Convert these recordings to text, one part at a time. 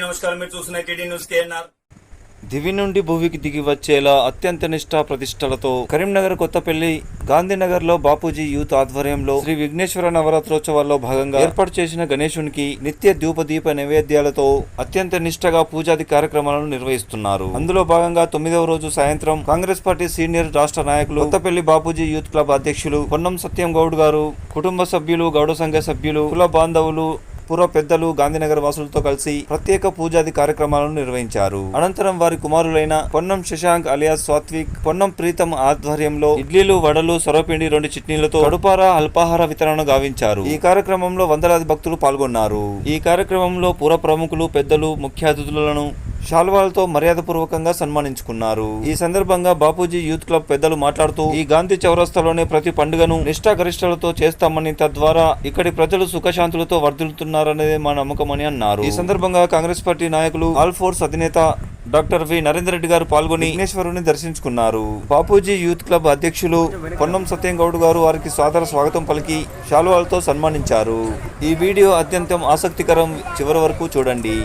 నమస్కారం, మీరు చూస్తున్న టీడీ న్యూస్ కేఎన్ఆర్. దివి నుండి భూమికి దిగి వచ్చేలా అత్యంత నిష్ఠా ప్రతిష్టలతో కరీంనగర్ కొత్తపల్లి గాంధీనగర్ లో బాపూజీ యూత్ ఆధ్వర్యంలో శ్రీ విఘ్నేశ్వర నవరాత్రోత్సవాల్లో భాగంగా ఏర్పాటు చేసిన గణేశునికి నిత్య ధూపదీప నైవేద్యాలతో అత్యంత నిష్ఠగా పూజాది కార్యక్రమాలను నిర్వహిస్తున్నారు. అందులో భాగంగా 9వ రోజు సాయంత్రం కాంగ్రెస్ పార్టీ సీనియర్ రాష్ట్ర నాయకులు కొత్తపల్లి బాపూజీ యూత్ క్లబ్ అధ్యక్షులు పొన్నం సత్యం గౌడ్ గారు, కుటుంబ సభ్యులు, గౌడ సంఘ సభ్యులు, కుల బాంధవులు, పూర్వ పెద్దలు, గాంధీనగర్ వాసులతో కలిసి ప్రత్యేక పూజాది కార్యక్రమాలను నిర్వహించారు. అనంతరం వారి కుమారులైన పొన్నం శశాంక్ అలియాస్ సాత్విక్, పొన్నం ప్రీతం ఆధ్వర్యంలో ఇడ్లీలు, వడలు, సొరపిండి, 2 చట్నీలతో కడుపార అల్పాహార వితరణ గావించారు. ఈ కార్యక్రమంలో వందలాది భక్తులు పాల్గొన్నారు. ఈ కార్యక్రమంలో పూర్వ ప్రముఖులు, పెద్దలు, ముఖ్య అతిథులను శాల్వాలతో మర్యాదపూర్వకంగా సన్మానించుకున్నారు. ఈ సందర్భంగా బాపూజీ యూత్ క్లబ్ పెద్దలు మాట్లాడుతూ, ఈ గాంధీ చౌరస్తాలోనే ప్రతి పండుగను నిష్ఠాగరిష్టలతో చేస్తామని, తద్వారా ఇక్కడి ప్రజలు సుఖశాంతులతో వర్ధిల్లుతున్నారనేదే మా నమ్మకమని అన్నారు. ఈ సందర్భంగా కాంగ్రెస్ పార్టీ నాయకులు, ఆల్ ఫోర్స్ అధినేత డాక్టర్ వి నరేందర్ రెడ్డి గారు పాల్గొని విఘ్నేశ్వరుని దర్శించుకున్నారు. బాపూజీ యూత్ క్లబ్ అధ్యక్షులు పొన్నం సత్యం గౌడ్ గారు వారికి సాదర స్వాగతం పలికి శాలువాలతో సన్మానించారు. ఈ వీడియో అత్యంతం ఆసక్తికరం, చివరి వరకు చూడండి.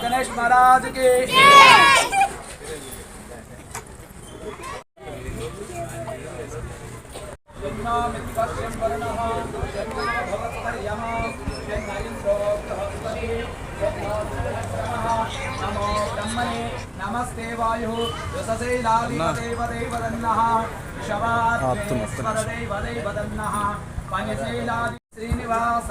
गणेश महाराज की नमस्ते वायु श्रीनिवास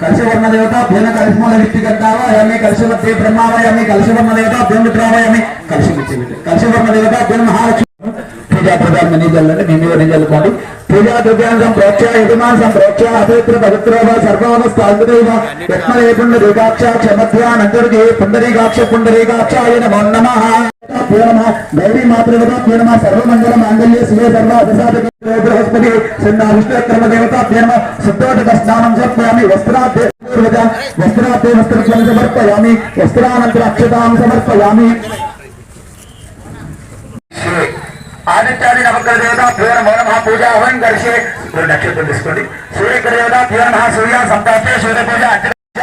कलशवर्ण देवता भेन कलशमूल वित्तिगतावयामि कलशवते ब्रह्मावयामि कलशवर्ण देवता भेन मित्रावयामि कलशवर्ण देवता भेन महालक्ष्मी पूजा प्रदान में निजल निजल कोंडी पूजा द्रव्यान संप्रोक्ष्य यजमान संप्रोक्ष्य अपवित्र पवित्र व सर्ववस्थान्देव यत्मले पुंडरीकाक्ष चमध्यान अंतर्गे पुंडरीकाक्षाय नमो नमः गौरी मातृदेवता नमः सर्वमंगल मांगल्ये शिवे सर्व अभिसाधके बृहस्पति सिन्ना विष्णुक्रम देवता नमः शुद्धोदक स्नानं समर्पयामि वस्त्राद्य वस्त्रं समर्पयामि वस्त्रानंतर अक्षतां समर्पयामि आदित्यादि नवग्रह देवता प्रिय नमः पूजा हवन करके नक्षत्र दिस्कोंडी सूर्य देवता प्रिय नमः सूर्य संताप्ते सूर्य पूजा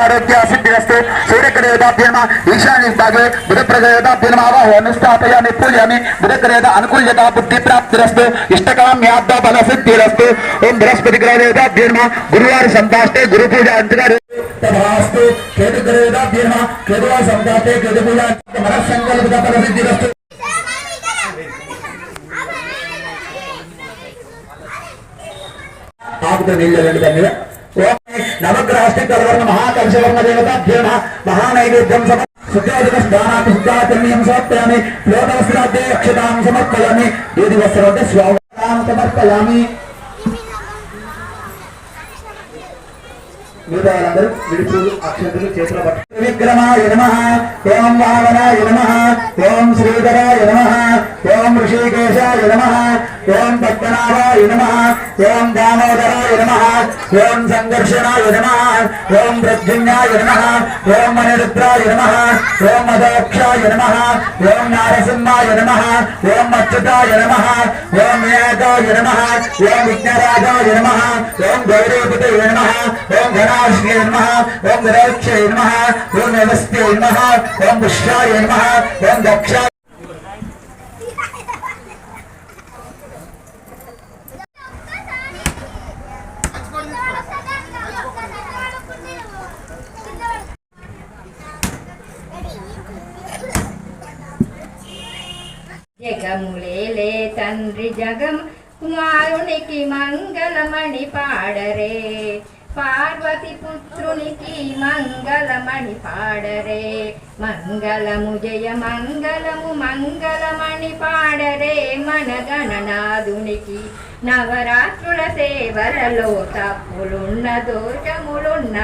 आरोग्य सिद्धिरस्तु सूर्य देवता प्रिय नमः ईशान्य भागे बुध प्रदेवता प्रिय नमः अनुष्ठापयामि पूजयामि बुध देवता अनुकूल्यता बुद्धि प्राप्तिरस्तु इष्टकाम्याद्ध फल सिद्धिरस्तु ओम बृहस्पति ग्रह देवता प्रिय नमः गुरुवार संताष्टे गुरु पूजा अंतर्गत तथास्तु केतु देवता प्रिय नमः केतुवार संताष्टे केतु पूजा मनः संकल्पित फल सिद्धिरस्तु नवग्रह प्लास्टिक कलवर्ण महाकलशवर्ण देवताभ्यो नमः महानैवेद्यं शुद्धाधिकस्नानात् शुद्धाचर्यं समर्पयामि लोटवस्त्राद्ये अक्षतां समर्पयामि दूधिवस्त्राद्ये स्वागतां समर्पयामि మీరందరూ విడుపులు అక్షంతులు చేతుల పట్టు విక్రమాయ నమః ఓం వామనాయ నమః ఓం శ్రీధరాయ నమః ఓం ఋషికేశాయ నమః ఓం పద్మనాభాయ నమః ఓం దామోదరాయ నమః ఓం సంఘర్షణాయ నమః ఓం ప్రద్యుమ్నాయ నమః ఓం అనిరుద్రాయ నమః ఓం మదోక్షాయ నమః ఓం నారసింహాయ నమః ఓం అచ్యుతాయ నమః ఓం ఏకాయ నమః ఓం విఘ్నరాజాయ నమః ఓం గౌరీపతయ నమః ఓం ఘనాశ్రీ నమః ఓం విరోక్షయ నమః ఓం నమస్తే నమః ఓం పుష్యాయ నమః ఓం దక్షాయ జగములేలే తండ్రి జగం కుమారునికి మంగళమణి పాడరే పార్వతి పుత్రునికి మంగళమణి పాడరే మంగళము జయ మంగళము మంగళమణి పాడరే మన గణనాథునికి నవరాత్రుల సేవలలో తప్పులున్న దోషములున్న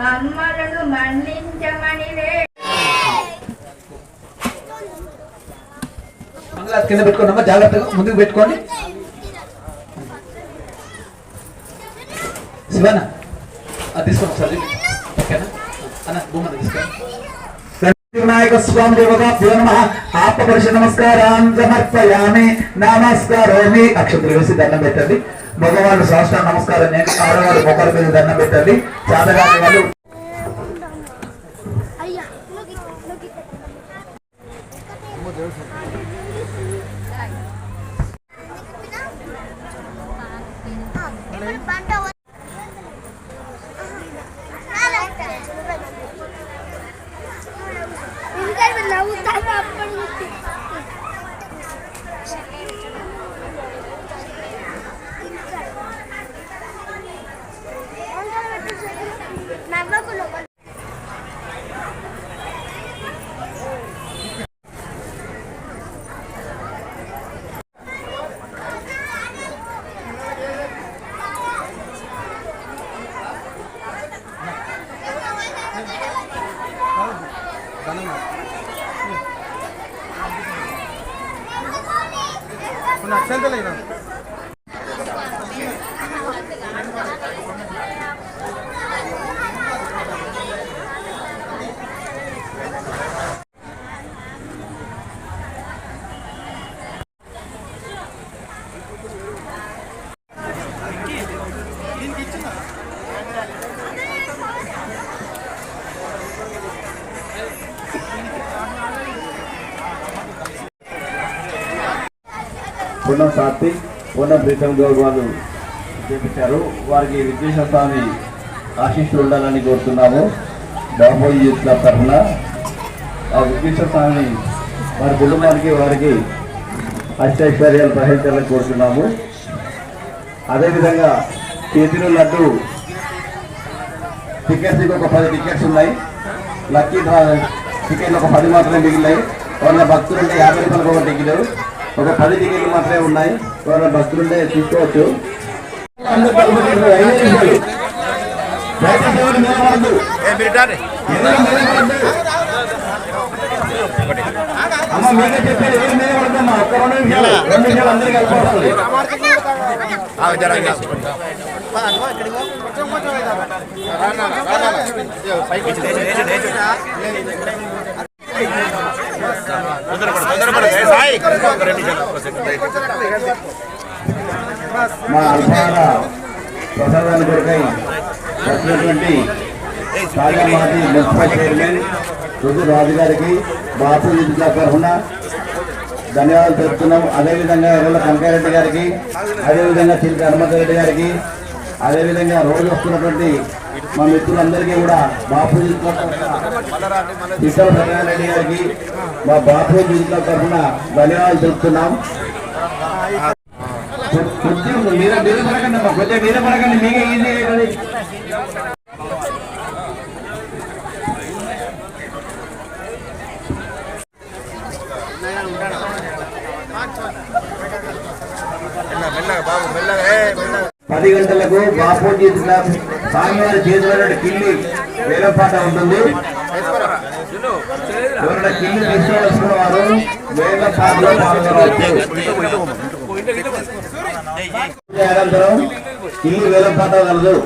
మమ్మలను మన్నించమని కింద పెట్టుకోండి జాగ్రత్తగా ముందుకు పెట్టుకోండి శివన్న అది తీసుకోండి ఒకసారి ఓకేనా అన్న భూమి తీసుకోండి వినాయక స్వామి దేవతాభ్యో నమః ఆత్మపరిష నమస్కారం సమర్పయామి నమస్కారోమి అక్షంతలు వేసి దండం పెట్టండి మగవాళ్ళు సాష్టాంగ నమస్కారం చేయండి ఆడవాళ్ళు మొక్కల మీద దండం పెట్టండి చాదగాని వాళ్ళు పూర్ణం కార్తీక్ పూర్ణం ప్రీతం గౌడ్ వాళ్ళు చేపించారు. వారికి విద్వేష స్వామి ఆశీస్సులు ఉండాలని కోరుతున్నాము. బాబోజీ యూత్ క్లబ్ తరఫున ఆ విద్వేష స్వామిని వారి కుటుంబానికి వారికి అష్టైశ్వర్యాలు ప్రవహించాలని కోరుతున్నాము. అదేవిధంగా చేతిలో లడ్డు టికెట్స్ ఒక 10 టికెట్స్ ఉన్నాయి. లక్కీ డ్రా టికెట్లు ఒక 10 మాత్రమే మిగిలినాయి. వాళ్ళ భక్తులు ఉంటే 50 రూపాయలకు ఒక టికెట్, ఒక 10 టికెట్లు మాత్రమే ఉన్నాయి. వాళ్ళ భక్తులుంటే తీసుకోవచ్చు. అమ్మ మీకే చెప్పేది ఏం మీద పడుతుందమ్మా, ఒక్క 2 నిమిషాలు అందరికీ వెళ్ళిపోతుంది. మా అల్పాహార ప్రసాదాన్ని కొరకై వచ్చినటువంటి తాజామాజీ మున్సిపల్ చైర్మన్ రుజు రాజు గారికి బాపు జిల్లా తరఫున ధన్యవాదాలు తెలుపుతున్నాం. అదేవిధంగా ఎర్రల కనకారెడ్డి గారికి, అదేవిధంగా చిల్క హనుమంతరెడ్డి గారికి, అదేవిధంగా రోజు వస్తున్నటువంటి మా మిత్రులందరికీ కూడా బాపు జిల్లా ఇతర ప్రకారెడ్డి గారికి మా బాపు జిల్లా తరఫున ధన్యవాదాలు తెలుపుతున్నాం. కొద్దిగా మీద పడకండి, కొద్దిగా మీద పడకండి, మీకే ఈజీ. 10 గంటలకు బాపూజీ క్లబ్ స్వామివారి చేతుల కిల్లి వేలంపాట ఉంటుంది. ఎవరైనా కిల్లి తీసుకోవాల్సిన వారు వేలంపాటలో పాల్గొనవచ్చు. అనంతరం కిల్లి వేలంపాట కలదు.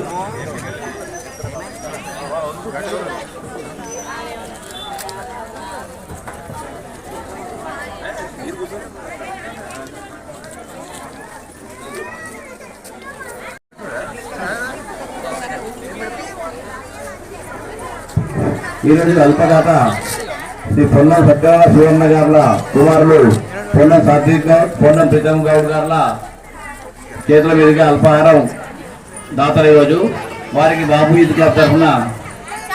ఈరోజు అల్పదాత శ్రీ పొన్నం సత్యనారాయణ సువర్ణ గారుల కుమారులు పొన్నం సాత్విక్ గౌడ్, పొన్నం ప్రీతం గౌడ్ గారుల చేతుల మీదుగా అల్పాహారం దాతలు ఈరోజు. వారికి బాపూజీ క్లబ్ తరఫున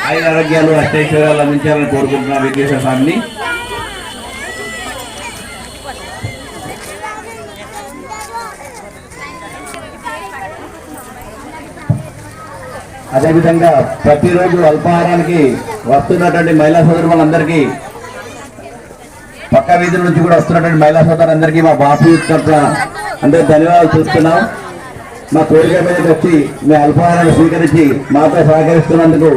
ఆయుర ఆరోగ్యాలు అష్టైశ్వర్యాలు అందించాలని కోరుకుంటున్న విఘ్నేశ్వర స్వామిని. అదేవిధంగా ప్రతిరోజు అల్పాహారానికి వస్తున్నటువంటి మహిళా సోదరులందరికీ, పక్క వీధుల నుంచి కూడా వస్తున్నటువంటి మహిళా సోదరులందరికీ మా బాపూజీ తరఫున అందరూ ధన్యవాదాలు చూస్తున్నాం. మా కోరిక మీదకి వచ్చి మీ అల్పాహారాన్ని స్వీకరించి మాతో సహకరిస్తున్నందుకు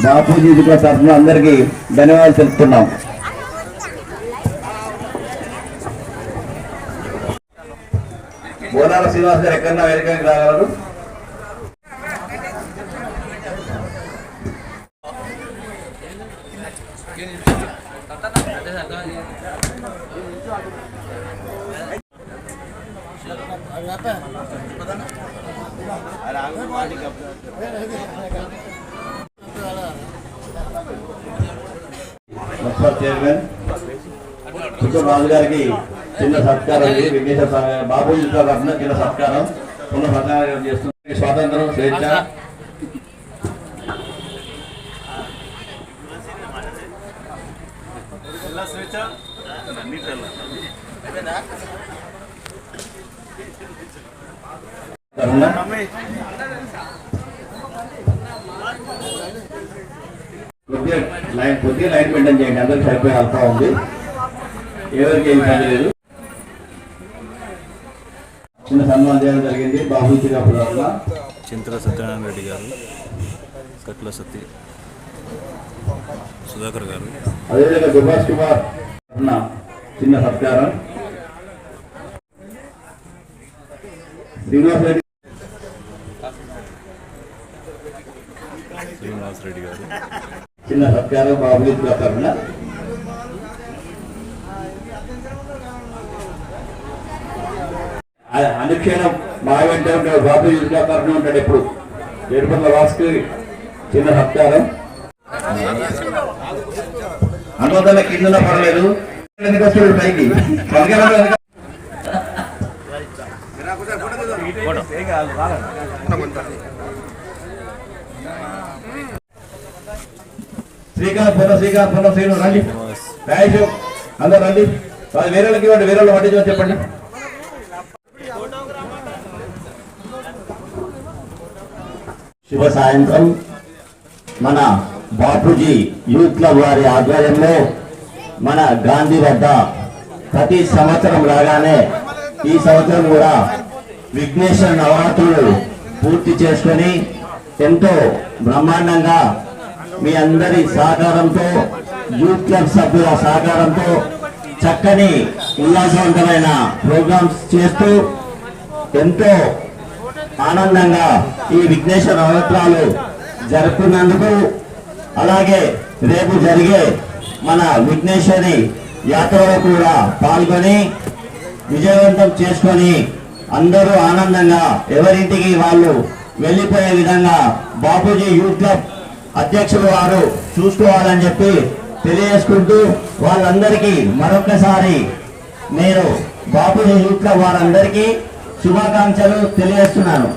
బాపూజీ తరఫున అందరికీ ధన్యవాదాలు తెలుపుతున్నాం. బోనాల శ్రీనివాస్ గారు ఎక్కడన్నా వేదికకి రాగలరు? చైర్మన్ రాజు గారికి చిన్న సత్కారం, విఘ్నేశ్వర బాపూజీ తరఫున చిన్న సత్కారం సత్కారం చేస్తుంది. స్వాతంత్రం, స్వేచ్ఛ, కొద్దిగా లైన్ మెయింటైన్ చేయండి. అందరికి సరిపోయి అల్పా ఉంది, ఎవరికి ఏం పని లేదు. చిన్న సన్మానం చేయడం జరిగింది బాపూజీ తరఫున. చింతల సత్యనారాయణ రెడ్డి గారు, కట్ల సత్య సుధాకర్ గారు, అదేవిధంగా సుభాష్ కుమార్ చిన్న సత్కారం. శ్రీనివాస్ రెడ్డి గారు చిన్న సత్కారం బాపూజీ తరఫున. అనుక్షణం మా వెంట ఉంటాడు బాపూజీ తరఫున ఉంటాడు ఎప్పుడు. ఏడుపల్ల వాసుకి చిన్న సత్కారం. అనుమతుల కింద పడలేదు, ఎందుకు వస్తాడు పైకి? శ్రీకాంత్ పొన్న శ్రీను రండి, రాయేష్ అందరు రండి. వేరే వాళ్ళకి ఇవ్వండి, వేరే వాళ్ళు పట్టించమని చెప్పండి. శుభ సాయంత్రం. మన బాపూజీ యూత్ క్లబ్ వారి ఆధ్వర్యంలో మన గాంధీ వద్ద ప్రతి సంవత్సరం లాగానే ఈ సంవత్సరం కూడా విఘ్నేశ్వర నవరాత్రులు పూర్తి చేసుకొని ఎంతో బ్రహ్మాండంగా మీ అందరి సహకారంతో, యూత్ క్లబ్ సభ్యుల సహకారంతో చక్కని ఉల్లాసవంతమైన ప్రోగ్రామ్స్ చేస్తూ ఎంతో ఆనందంగా ఈ విఘ్నేశ్వర నవరాత్రాలు జరుపుకున్నందుకు, అలాగే రేపు జరిగే మన విఘ్నేశ్వరి యాత్రలో కూడా పాల్గొని విజయవంతం చేసుకొని అందరూ ఆనందంగా ఎవరింటికి వాళ్ళు వెళ్ళిపోయే విధంగా బాపూజీ యూత్ క్లబ్ అధ్యక్షులు వారు చూసుకోవాలని చెప్పి తెలియజేసుకుంటూ వాళ్ళందరికీ మరొకసారి నేను బాపూజీ యూత్ క్లబ్ వారందరికీ శుభాకాంక్షలు తెలియజేస్తున్నాను.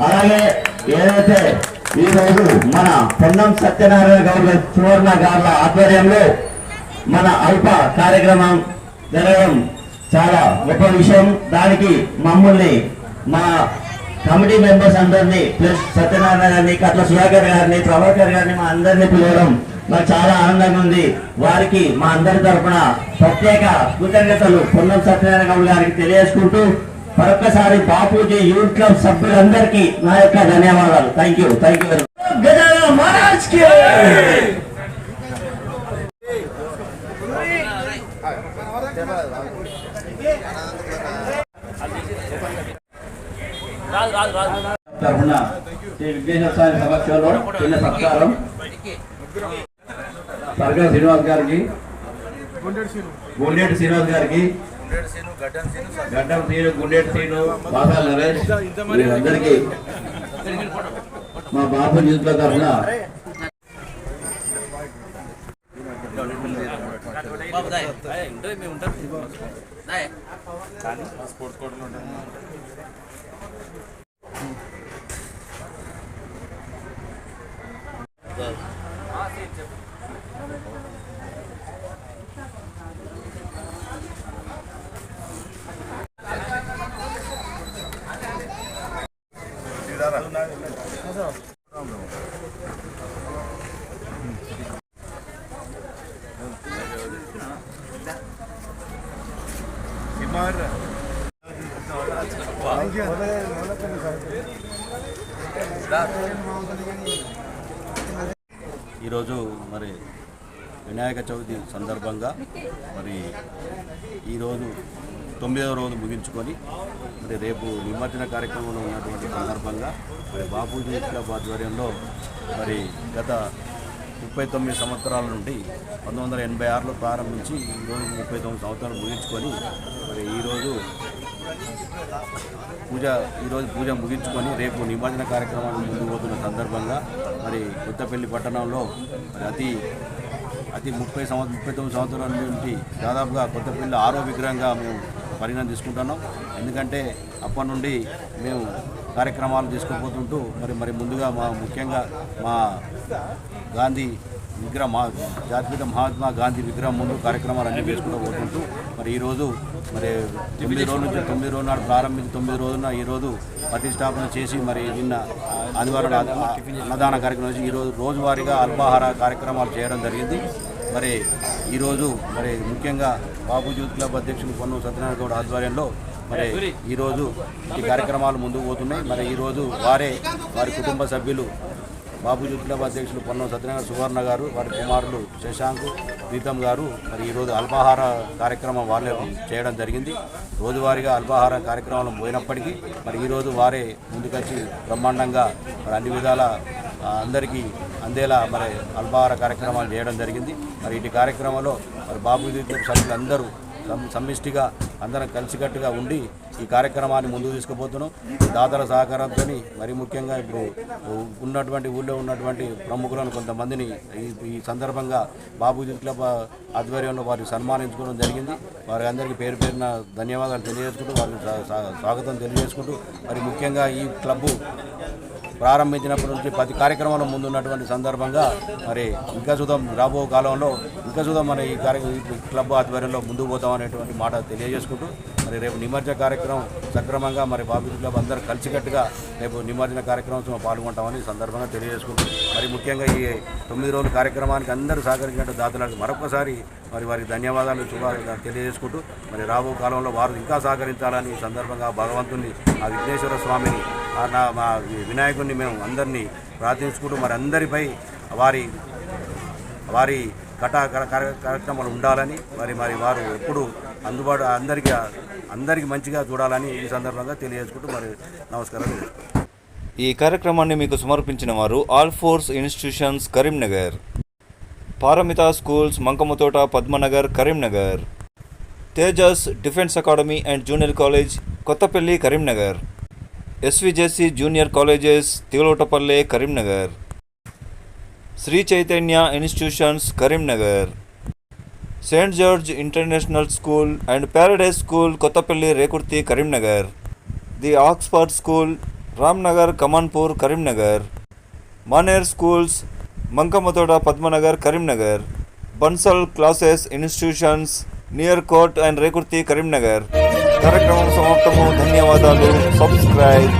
అలాగే ఏదైతే ఈరోజు మన పొన్నం సత్యనారాయణ గౌడ్ సువర్ణ గార్ల ఆధ్వర్యంలో మన అల్ప కార్యక్రమం జరగడం చాలా గొప్ప విషయం. దానికి మమ్మల్ని మా కమిటీ మెంబర్స్ అందరినీ ప్లస్ సత్యనారాయణ గారిని, కట్ల సుధాకర్ గారిని, ప్రభాకర్ గారిని మా అందరినీ పిలవడం నాకు చాలా ఆనందంగా ఉంది. వారికి మా అందరి తరఫున ప్రత్యేక కృతజ్ఞతలు పొన్నం సత్యనారాయణ గౌడ్ గారికి తెలియజేసుకుంటూ మరొకసారి బాపూజీ యూత్ క్లబ్ సభ్యులందరికీ నా యొక్క ధన్యవాదాలు. Thank you very much. Gajanana Maharaj కి తరఫున శ్రీ విఘ్నేశ్వర స్వామి సమక్షంలో చిన్న సత్కారం సర్గా శ్రీనివాస్ గారికి, గుండేటి శ్రీనివాస్ గారికి, గడ్డం శ్రీను, గుండేటి శ్రీను, బాసాల నరేష్, వీరందరికీ మా బాబు యూత్ తరఫున ఈరోజు మరి వినాయక చవితి సందర్భంగా మరి ఈరోజు 9వ రోజు ముగించుకొని మరి రేపు నిమజ్జన కార్యక్రమంలో ఉన్నటువంటి సందర్భంగా మరి బాపూజీ క్లబ్ ఆధ్వర్యంలో మరి గత 39 సంవత్సరాల నుండి 1986లో ప్రారంభించి ఈరోజు 39 సంవత్సరాలు ముగించుకొని మరి ఈరోజు పూజ ముగించుకొని రేపు నిమజ్జన కార్యక్రమాలు ముందుకు పోతున్న సందర్భంగా మరి కొత్తపల్లి పట్టణంలో మరి అతి 39 సంవత్సరాల నుండి దాదాపుగా కొత్తపల్లి 6వ విగ్రహంగా మేము పరిగణన తీసుకుంటున్నాం. ఎందుకంటే అప్పటి నుండి మేము కార్యక్రమాలు తీసుకుపోతుంటూ మరి ముందుగా ముఖ్యంగా మా గాంధీ విగ్రహం, జాతిపిత మహాత్మా గాంధీ విగ్రహం ముందు కార్యక్రమాలు అన్నీ చేసుకుంటూ పోతుంటూ మరి ఈరోజు మరి 9 రోజుల నుంచి 9 రోజుల నాడు ప్రారంభించి 9 రోజున ఈరోజు ప్రతిష్టాపన చేసి మరి నిన్న ఆదివారం అన్నదాన కార్యక్రమం చేసి ఈరోజు రోజువారీగా అల్పాహార కార్యక్రమాలు చేయడం జరిగింది. మరి ఈరోజు మరి ముఖ్యంగా బాపూజీ యూత్ క్లబ్ అధ్యక్షులు పొన్నం సత్యనారాయణ గౌడ్ ఆధ్వర్యంలో మరి ఈరోజు ఈ కార్యక్రమాలు ముందుకు పోతున్నాయి. మరి ఈరోజు వారి కుటుంబ సభ్యులు బాపూజీ యూత్ క్లబ్ అధ్యక్షులు పొన్నం సత్యనారాయణ సువర్ణ గారు, వారి కుమారులు శశాంక్, ప్రీతం గారు మరి ఈరోజు అల్పాహార కార్యక్రమం వాళ్ళే చేయడం జరిగింది. రోజువారీగా అల్పాహార కార్యక్రమాలు పోయినప్పటికీ మరి ఈరోజు వారే ముందుకొచ్చి బ్రహ్మాండంగా మరి అన్ని విధాల అందరికీ అందేలా మరి అల్పాహార కార్యక్రమాలు చేయడం జరిగింది. మరి ఇటు కార్యక్రమంలో మరి బాపూజీ క్లబ్ సభ్యులందరూ సమిష్టిగా అందరం కలిసికట్టుగా ఉండి ఈ కార్యక్రమాన్ని ముందుకు తీసుకుపోతున్నాం. దాతల సహకారంతో మరి ముఖ్యంగా ఇప్పుడు ఉన్నటువంటి ఊళ్ళో ఉన్నటువంటి ప్రముఖులను కొంతమందిని ఈ సందర్భంగా బాపూజీ క్లబ్ ఆధ్వర్యంలో వారిని సన్మానించుకోవడం జరిగింది. వారి అందరికీ పేరు పేరున ధన్యవాదాలు తెలియజేసుకుంటూ వారికి స్వాగతం తెలియజేసుకుంటూ మరి ముఖ్యంగా ఈ క్లబ్బు ప్రారంభించినప్పటి నుంచి ప్రతి కార్యక్రమంలో ముందున్నటువంటి సందర్భంగా మరి ఇంకా చూద్దాం రాబో కాలంలో ఇంకా చూద్దాం మన ఈ క్లబ్ ఆధ్వర్యంలో ముందుకు పోతామనేటువంటి మాట తెలియజేసుకుంటూ మరి రేపు నిమజ్జన కార్యక్రమం సక్రమంగా మరి బాపూజీ క్లబ్ అందరూ కలిసికట్టుగా రేపు నిమజ్జన కార్యక్రమంలో పాల్గొంటామని సందర్భంగా తెలియజేసుకుంటూ మరి ముఖ్యంగా ఈ 9 రోజుల కార్యక్రమానికి అందరూ సహకరించినట్టు దాతలకు మరొకసారి మరి వారికి ధన్యవాదాలు తెలియజేసుకుంటూ మరి రాబో కాలంలో వారు ఇంకా సహకరించాలని ఈ సందర్భంగా భగవంతుని ఆ విఘ్నేశ్వర స్వామిని మా వినాయకుడిని మేము అందరినీ ప్రార్థించుకుంటూ మరి అందరిపై వారి కార్యక్రమాలు ఉండాలని మరి వారు ఎప్పుడు అందుబాటు అందరికీ మంచిగా చూడాలని ఈ సందర్భంగా తెలియజేసుకుంటూ మరి నమస్కారం. ఈ కార్యక్రమాన్ని మీకు సమర్పించిన వారు Alphores Institutions Karimnagar, Paramita Schools Mankammathota Padmanagar Karimnagar, Tejas Defence Academy and Junior College Kothapalli Karimnagar, SVJC Junior Colleges Tigalotapalle Karimnagar, Sri Chaitanya Institutions Karimnagar, Saint George International School and Paradise School Kothapalli Rekurthi Karimnagar, the Oxford School Ramnagar Kamanpur Karimnagar, Maner Schools Mankammathota Padmanagar Karimnagar, Bansal Classes Institutions near court and Rekurthi Karimnagar. కార్యక్రమం సమాప్తము. ధన్యవాదాలు. సబ్స్క్రైబ్.